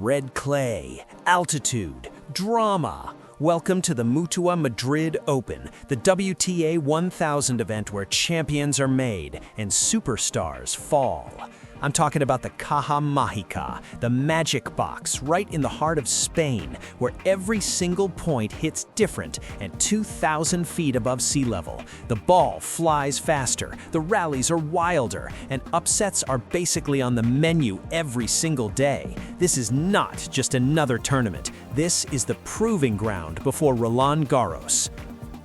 Red clay, altitude, drama. Welcome to the Mutua Madrid Open, the WTA 1000 event where champions are made and superstars fall. I'm talking about the Caja Mágica, the magic box right in the heart of Spain, where every single point hits different and 2,000 feet above sea level. The ball flies faster, the rallies are wilder, and upsets are basically on the menu every single day. This is not just another tournament. This is the proving ground before Roland Garros.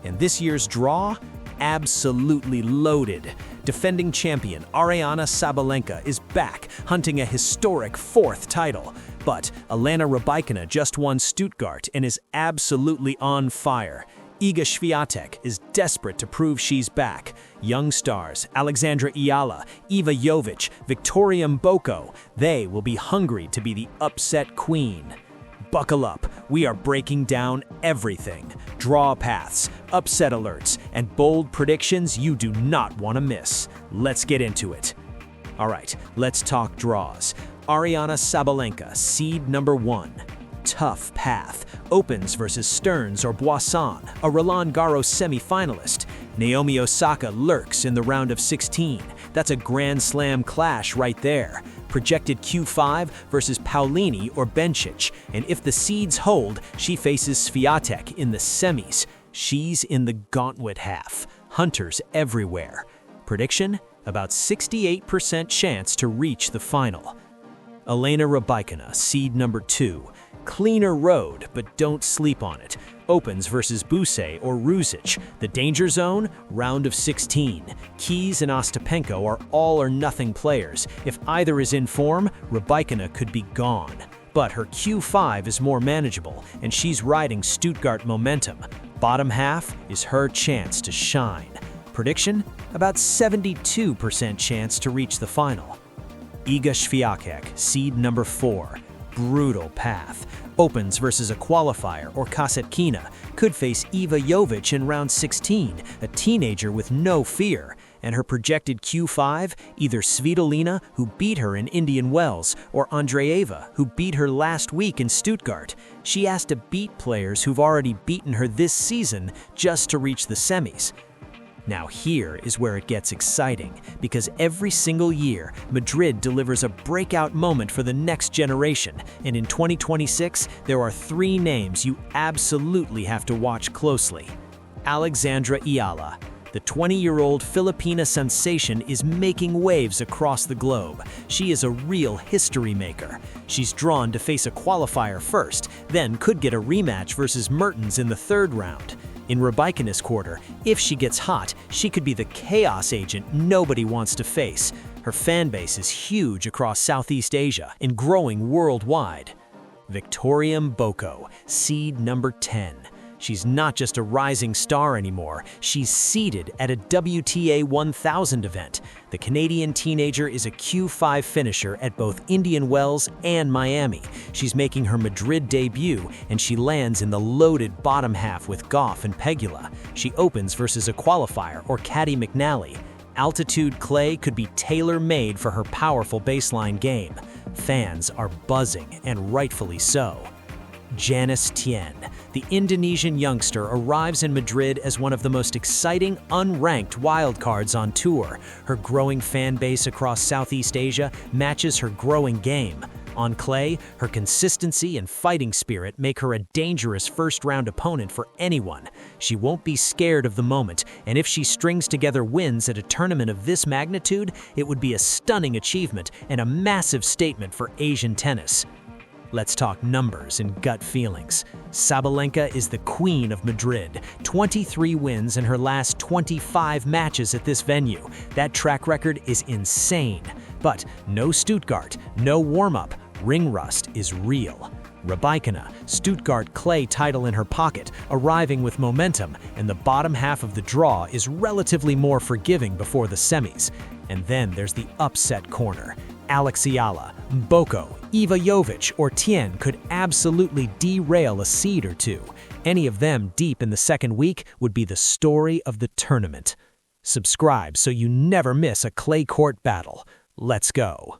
And this year's draw? Absolutely loaded. Defending champion Aryna Sabalenka is back, hunting a historic fourth title. But Elena Rybakina just won Stuttgart and is absolutely on fire. Iga Swiatek is desperate to prove she's back. Young stars Alexandra Eala, Iga Swiatek, Victoria Mboko, they will be hungry to be the upset queen. Buckle up, we are breaking down everything. Draw paths, upset alerts, and bold predictions you do not want to miss. Let's get into it. All right, let's talk draws. Aryna Sabalenka, seed number 1. Tough path. Opens versus Stearns or Boisson, a Roland Garros semi-finalist. Naomi Osaka lurks in the round of 16. That's a Grand Slam clash right there. Projected Q5 versus Paulini or Bencic, and if the seeds hold, she faces Swiatek in the semis. She's in the gauntlet half. Hunters everywhere. Prediction? About 68% chance to reach the final. Elena Rybakina, seed number 2. Cleaner road, but don't sleep on it. Opens versus Buse or Ruzic. The danger zone, round of 16. Keys and Ostapenko are all-or-nothing players. If either is in form, Rybakina could be gone. But her Q5 is more manageable, and she's riding Stuttgart momentum. Bottom half is her chance to shine. Prediction? About 72% chance to reach the final. Iga Swiatek, seed number 4. Brutal path. Opens versus a qualifier or Kasatkina. Could face Iga Swiatek in round 16, a teenager with no fear. And her projected Q5, either Svitolina, who beat her in Indian Wells, or Andreeva, who beat her last week in Stuttgart. She has to beat players who've already beaten her this season just to reach the semis. Now here is where it gets exciting, because every single year, Madrid delivers a breakout moment for the next generation, and in 2026, there are 3 names you absolutely have to watch closely. Alexandra Eala. The 20-year-old Filipina sensation is making waves across the globe. She is a real history maker. She's drawn to face a qualifier first, then could get a rematch versus Mertens in the 3rd round. In Rybakina's quarter, if she gets hot, she could be the chaos agent nobody wants to face. Her fan base is huge across Southeast Asia and growing worldwide. Victoria Mboko, seed number 10. She's not just a rising star anymore, she's seeded at a WTA 1000 event. The Canadian teenager is a Q5 finisher at both Indian Wells and Miami. She's making her Madrid debut, and she lands in the loaded bottom half with Goff and Pegula. She opens versus a qualifier or Caddy McNally. Altitude clay could be tailor-made for her powerful baseline game. Fans are buzzing, and rightfully so. Janice Tjen. The Indonesian youngster arrives in Madrid as one of the most exciting, unranked wildcards on tour. Her growing fan base across Southeast Asia matches her growing game. On clay, her consistency and fighting spirit make her a dangerous first-round opponent for anyone. She won't be scared of the moment, and if she strings together wins at a tournament of this magnitude, it would be a stunning achievement and a massive statement for Asian tennis. Let's talk numbers and gut feelings. Sabalenka is the queen of Madrid. 23 wins in her last 25 matches at this venue. That track record is insane. But no Stuttgart, no warm-up. Ring rust is real. Rybakina, Stuttgart clay title in her pocket, arriving with momentum, and the bottom half of the draw is relatively more forgiving before the semis. And then there's the upset corner. Alex Eala, Mboko, Iga Swiatek, or Tjen could absolutely derail a seed or two. Any of them deep in the second week would be the story of the tournament. Subscribe so you never miss a clay court battle. Let's go.